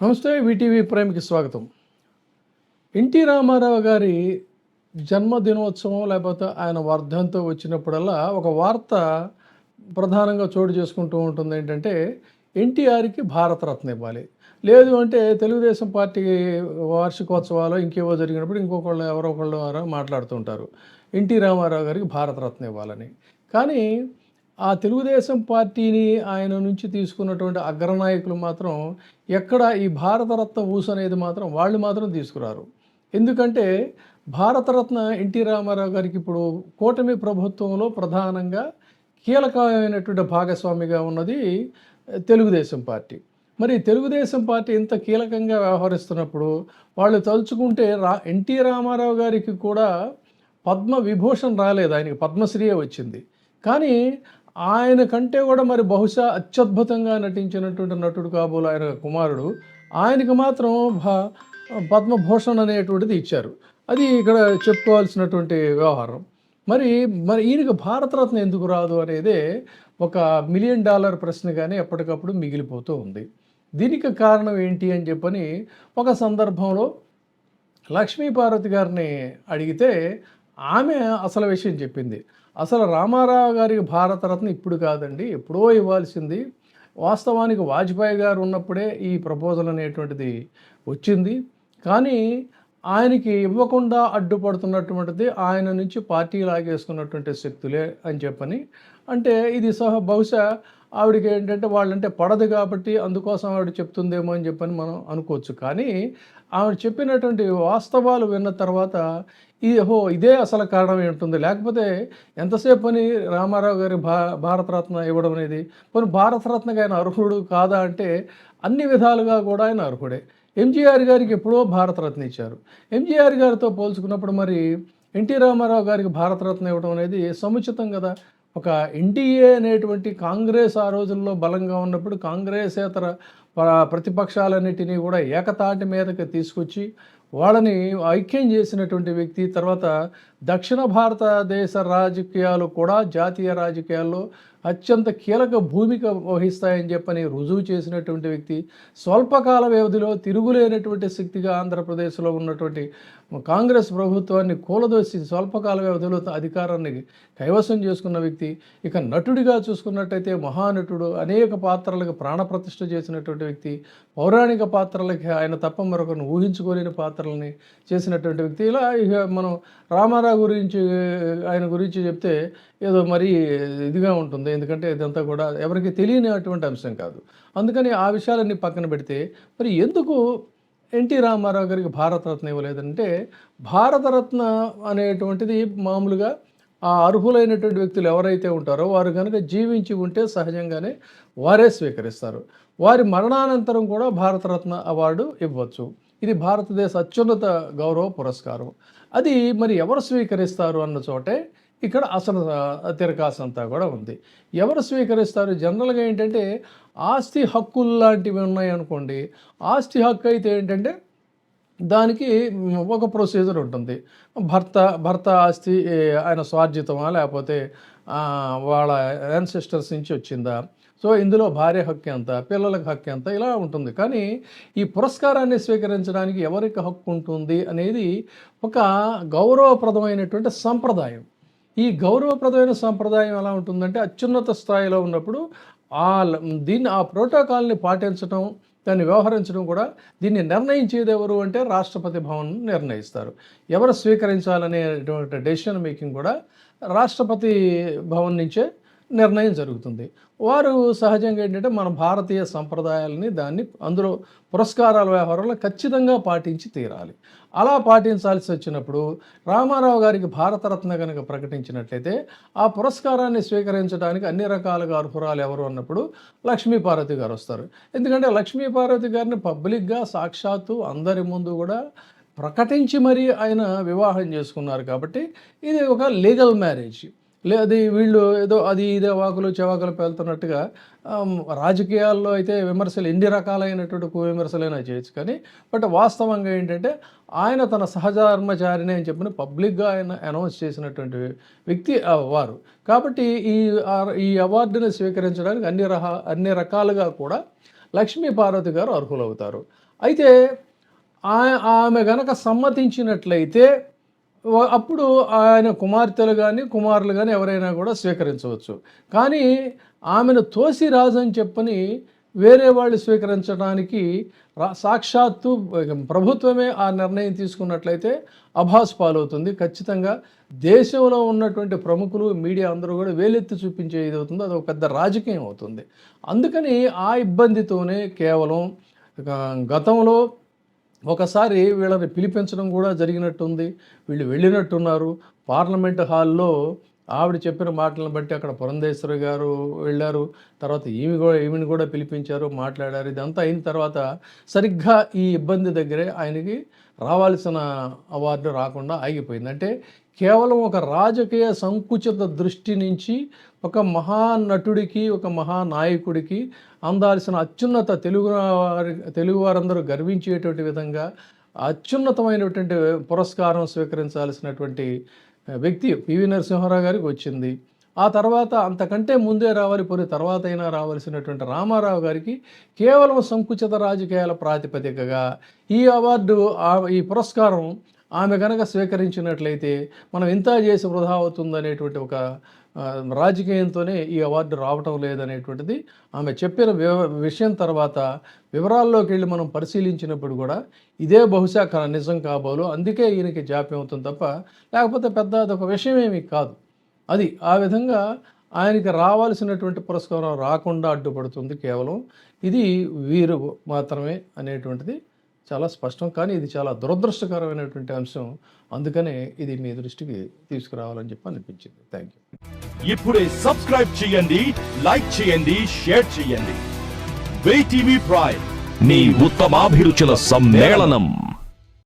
నమస్తే. వీటీవీ ప్రైమ్కి స్వాగతం. ఎన్టీ రామారావు గారి జన్మదినోత్సవం లేకపోతే ఆయన వర్ధంతో వచ్చినప్పుడల్లా ఒక వార్త ప్రధానంగా చోటు చేసుకుంటూ ఉంటుంది. ఏంటంటే ఎన్టీఆర్కి భారతరత్న ఇవ్వాలి, లేదు అంటే తెలుగుదేశం పార్టీ వార్షికోత్సవాలు ఇంకేవో జరిగినప్పుడు ఇంకొకళ్ళు ఎవరో ఒకళ్ళు మాట్లాడుతుంటారు ఎన్టీ రామారావు గారికి భారతరత్న ఇవ్వాలని. కానీ ఆ తెలుగుదేశం పార్టీని ఆయన నుంచి తీసుకున్నటువంటి అగ్రనాయకులు మాత్రం ఎక్కడ ఈ భారతరత్న ఊసు అనేది మాత్రం వాళ్ళు మాత్రం తీసుకురారు. ఎందుకంటే భారతరత్న ఎన్టీ రామారావు గారికి ఇప్పుడు కూటమి ప్రభుత్వంలో ప్రధానంగా కీలకమైనటువంటి భాగస్వామిగా ఉన్నది తెలుగుదేశం పార్టీ. మరి తెలుగుదేశం పార్టీ ఇంత కీలకంగా వ్యవహరిస్తున్నప్పుడు వాళ్ళు తలుచుకుంటే ఎన్టీ రామారావు గారికి కూడా పద్మ విభూషణ్ రాలేదు, ఆయనకి పద్మశ్రీయే వచ్చింది. కానీ ఆయన కంటే కూడా మరి బహుశా అత్యద్భుతంగా నటించినటువంటి నటుడు కాబోలు ఆయన కుమారుడు, ఆయనకు మాత్రం పద్మభూషణ్ అనేటువంటిది ఇచ్చారు. అది ఇక్కడ చెప్పుకోవాల్సినటువంటి వ్యవహారం. మరి ఈయనకు భారతరత్న ఎందుకు రాదు అనేదే ఒక $1 మిలియన్ ప్రశ్నగానే ఎప్పటికప్పుడు మిగిలిపోతూ ఉంది. దీనికి కారణం ఏంటి అని చెప్పని ఒక సందర్భంలో లక్ష్మీపార్వతి గారిని అడిగితే ఆమె అసలు విషయం చెప్పింది. అసలు రామారావు గారికి భారతరత్న ఇప్పుడు కాదండి, ఎప్పుడో ఇవ్వాల్సింది. వాస్తవానికి వాజ్పేయి గారు ఉన్నప్పుడే ఈ ప్రపోజల్ అనేటువంటిది వచ్చింది. కానీ ఆయనకి ఇవ్వకుండా అడ్డుపడుతున్నటువంటిది ఆయన నుంచి పార్టీ లాగేసుకున్నటువంటి శక్తులే అని చెప్పని అంటే ఇది బహుశా ఆవిడకి ఏంటంటే వాళ్ళంటే పడదు కాబట్టి అందుకోసం ఆవిడ చెప్తుందేమో అని చెప్పని మనం అనుకోవచ్చు. కానీ ఆవిడ చెప్పినటువంటి వాస్తవాలు విన్న తర్వాత ఇదే అసలు కారణం ఏంటుంది. లేకపోతే ఎంతసేపు అని రామారావు గారి భారతరత్న ఇవ్వడం అనేది, పోనీ భారతరత్నకి ఆయన అర్హుడు కాదా అంటే అన్ని విధాలుగా కూడా ఆయన అర్హుడే. ఎంజీఆర్ గారికి ఎప్పుడో భారతరత్న ఇచ్చారు. ఎంజీఆర్ గారితో పోల్చుకున్నప్పుడు మరి ఎన్టీ రామారావు గారికి భారతరత్న ఇవ్వడం అనేది సముచితం కదా. ఒక ఎన్డీఏ అనేటువంటి కాంగ్రెస్ ఆ రోజుల్లో బలంగా ఉన్నప్పుడు కాంగ్రెసేతర ప్రతిపక్షాలన్నిటినీ కూడా ఏకతాటి మీదకి తీసుకొచ్చి వాళ్ళని ఐక్యం చేసినటువంటి వ్యక్తి. తర్వాత దక్షిణ భారతదేశ రాజకీయాలు కూడా జాతీయ రాజకీయాల్లో అత్యంత కీలక భూమిక వహిస్తాయని చెప్పని రుజువు చేసినటువంటి వ్యక్తి. స్వల్పకాల వ్యవధిలో తిరుగులేనటువంటి శక్తిగా ఆంధ్రప్రదేశ్లో ఉన్నటువంటి కాంగ్రెస్ ప్రభుత్వాన్ని కూలదోసి స్వల్పకాల వ్యవధిలో అధికారాన్ని కైవసం చేసుకున్న వ్యక్తి. ఇక నటుడిగా చూసుకున్నట్టయితే మహానటుడు, అనేక పాత్రలకు ప్రాణప్రతిష్ఠ చేసినటువంటి వ్యక్తి. పౌరాణిక పాత్రలకి ఆయన తప్ప మరొకరిని ఊహించుకోలేని పాత్రలని చేసినటువంటి వ్యక్తి. ఇలా ఇక మనం రామారావు గురించి ఆయన గురించి చెప్తే ఏదో మరీ ఇదిగా ఉంటుంది. ఎందుకంటే ఇదంతా కూడా ఎవరికి తెలియనటువంటి అంశం కాదు. అందుకని ఆ విషయాలన్నీ పక్కన పెడితే మరి ఎందుకు ఎన్టీ రామారావు గారికి భారతరత్న ఇవ్వలేదంటే, భారతరత్న అనేటువంటిది మామూలుగా ఆ అర్హులైనటువంటి వ్యక్తులు ఎవరైతే ఉంటారో వారు కనుక జీవించి ఉంటే సహజంగానే వారే స్వీకరిస్తారు. వారి మరణానంతరం కూడా భారతరత్న అవార్డు ఇవ్వచ్చు. ఇది భారతదేశ అత్యున్నత గౌరవ పురస్కారం. అది మరి ఎవరు స్వీకరిస్తారు అన్న చోటే ఇక్కడ అసలు తిరకాసంతా కూడా ఉంది. ఎవరు స్వీకరిస్తారు? జనరల్గా ఏంటంటే ఆస్తి హక్కులు లాంటివి ఉన్నాయనుకోండి, ఆస్తి హక్కు అయితే ఏంటంటే దానికి ఒక ప్రొసీజర్ ఉంటుంది. భర్త ఆస్తి ఆయన స్వార్జితమా లేకపోతే వాళ్ళ యాన్సెస్టర్స్ నుంచి వచ్చిందా, సో ఇందులో భార్య హక్కు ఎంత, పిల్లలకు హక్కు ఎంత, ఇలా ఉంటుంది. కానీ ఈ పురస్కారాన్ని స్వీకరించడానికి ఎవరికి హక్కు ఉంటుంది అనేది ఒక గౌరవప్రదమైనటువంటి సంప్రదాయం. ఈ గౌరవప్రదమైన సంప్రదాయం ఎలా ఉంటుందంటే అత్యున్నత స్థాయిలో ఉన్నప్పుడు ఆ ప్రోటోకాల్ని పాటించడం, దాన్ని వ్యవహరించడం కూడా దీన్ని నిర్ణయించేది ఎవరు అంటే రాష్ట్రపతి భవన్ నిర్ణయిస్తారు. ఎవరు స్వీకరించాలనేటువంటి డెసిషన్ మేకింగ్ కూడా రాష్ట్రపతి భవన్ నుంచే నిర్ణయం జరుగుతుంది. వారు సహజంగా ఏంటంటే మన భారతీయ సంప్రదాయాలని అందులో పురస్కారాల వ్యవహారంలో ఖచ్చితంగా పాటించి తీరాలి. అలా పాటించాల్సి వచ్చినప్పుడు రామారావు గారికి భారతరత్న కనుక ప్రకటించినట్లయితే ఆ పురస్కారాన్ని స్వీకరించడానికి అన్ని రకాలుగా అర్హురాలు ఎవరు అన్నప్పుడు లక్ష్మీపార్వతి గారు వస్తారు. ఎందుకంటే లక్ష్మీపార్వతి గారిని పబ్లిక్గా సాక్షాత్తు అందరి ముందు కూడా ప్రకటించి మరీ ఆయన వివాహం చేసుకున్నారు. కాబట్టి ఇది ఒక లీగల్ మ్యారేజ్. అది వీళ్ళు ఏదో ఇదే వాకులు చెవాకులు పేలుతున్నట్టుగా రాజకీయాల్లో అయితే విమర్శలు ఎన్ని రకాలైనటువంటి విమర్శలైనా చేయొచ్చు. కానీ వాస్తవంగా ఏంటంటే ఆయన తన సహధర్మచారిని అని చెప్పిన పబ్లిక్గా ఆయన అనౌన్స్ చేసినటువంటి వ్యక్తి వారు. కాబట్టి ఈ అవార్డుని స్వీకరించడానికి అన్ని రకాలుగా కూడా లక్ష్మీపార్వతి గారు అర్హులవుతారు. అయితే ఆమె గనక సమ్మతించినట్లయితే అప్పుడు ఆయన కుమార్తెలు కానీ కుమారులు కానీ ఎవరైనా కూడా స్వీకరించవచ్చు. కానీ ఆమెను తోసి రాజని చెప్పని వేరే వాళ్ళు స్వీకరించడానికి సాక్షాత్తు ప్రభుత్వమే ఆ నిర్ణయం తీసుకున్నట్లయితే అభాస్ పాలవుతుంది. ఖచ్చితంగా దేశంలో ఉన్నటువంటి ప్రముఖులు మీడియా అందరూ కూడా వేలెత్తి చూపించే ఇది అవుతుంది. అది ఒక పెద్ద రాజకీయం అవుతుంది. అందుకని ఆ ఇబ్బందితోనే కేవలం గతంలో ఒకసారి వీళ్ళని పిలిపించడం కూడా జరిగినట్టుంది. వీళ్ళు వెళ్ళినట్టున్నారు. పార్లమెంటు హాల్లో ఆవిడ చెప్పిన మాటలను బట్టి అక్కడ పురంధేశ్వరి గారు వెళ్ళారు. తర్వాత ఈమెను కూడా పిలిపించారు, మాట్లాడారు. ఇదంతా అయిన తర్వాత సరిగ్గా ఈ ఇబ్బంది దగ్గరే ఆయనకి రావాల్సిన అవార్డు రాకుండా ఆగిపోయింది. అంటే కేవలం ఒక రాజకీయ సంకుచిత దృష్టి నుంచి ఒక మహానటుడికి, ఒక మహానాయకుడికి అందాల్సిన అత్యున్నత తెలుగువారందరూ గర్వించేటువంటి విధంగా అత్యున్నతమైనటువంటి పురస్కారం స్వీకరించాల్సినటువంటి వ్యక్తి పివి నరసింహారావు గారికి వచ్చింది. ఆ తర్వాత అంతకంటే ముందే రావాలి, పోనీ తర్వాత అయినా రావాల్సినటువంటి రామారావు గారికి కేవలం సంకుచిత రాజకీయాల ప్రాతిపదికగా ఈ అవార్డు, ఈ పురస్కారం ఆమె కనుక స్వీకరించినట్లయితే మనం ఇంత చేసి వృధా అవుతుందనేటువంటి ఒక రాజకీయంతోనే ఈ అవార్డు రావటం లేదనేటువంటిది ఆమె చెప్పిన విషయం తర్వాత వివరాల్లోకి వెళ్ళి మనం పరిశీలించినప్పుడు కూడా ఇదే బహుశా నిజం కాబోలు. అందుకే ఈయనకి జాప్యం అవుతుంది తప్ప లేకపోతే పెద్ద అదొక విషయం ఏమీ కాదు. అది ఆ విధంగా ఆయనకి రావాల్సినటువంటి పురస్కారం రాకుండా అడ్డుపడుతుంది కేవలం. ఇది వీరు మాత్రమే అనేటువంటిది చాలా స్పష్టం. కానీ ఇది చాలా దురదృష్టకరమైనటువంటి అంశం. అందుకనే ఇది మీ దృష్టికి తీసుకురావాలని చెప్పి అనిపించింది. Thank you. ఇప్పుడే సబ్స్క్రైబ్ చేయండి, లైక్ చేయండి, షేర్ చేయండి. WEIGH TV ప్రైమ్, నీ ఉత్తమాభిరుచుల సమ్మేళనం.